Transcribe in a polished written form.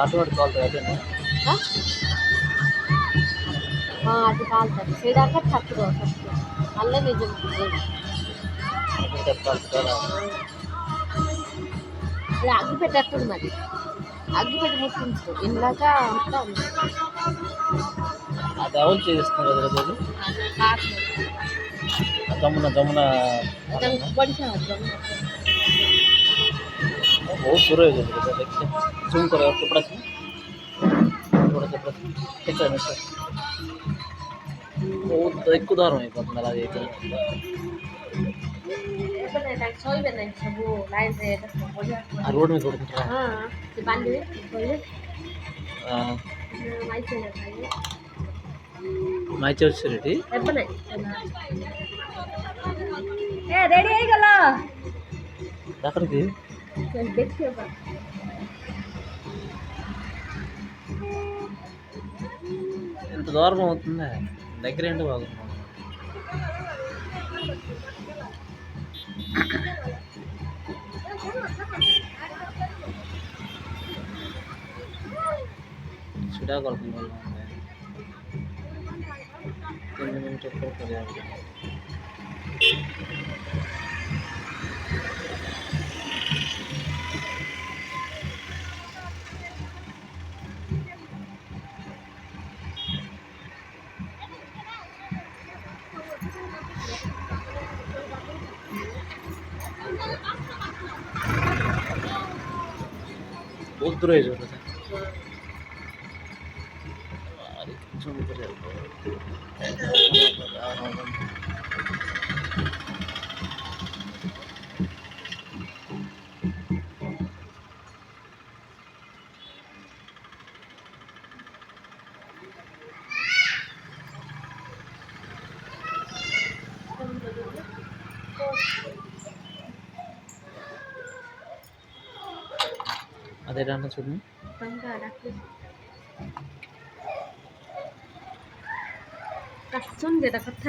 Automatic కాలుతుంది అదేనా? అది కాలుతుంది చేయడాక చక్కగా ఫస్ట్ మళ్ళీ నిజం అది అగ్గి పెట్టేస్తుంది మరి అగ్గి పెట్టి ముట్టించు ఇందాక అంతా అది ఎవరు చేస్తున్నారు కదా రోజు జమున बहुत शुरू है देखते जूम करो थोड़ा सा बहुत ఎక్కువ దూరం అయిపోతుంది అలా ఆ రోడ్ మీద కొడుకుంటారా ಮಾಯ್ಚೆ వచ్చి రెడీ అయ్యగల ఎక్కడికి ఎంత దూరం అవుతుందా దగ్గర ఏంటో బాగుంది శ్రీకాకుళం వల్ల 3 मिनट पर पर्याप्त बहुत दूर है जो था అదేనా చూడండి కష్టం కదా కథ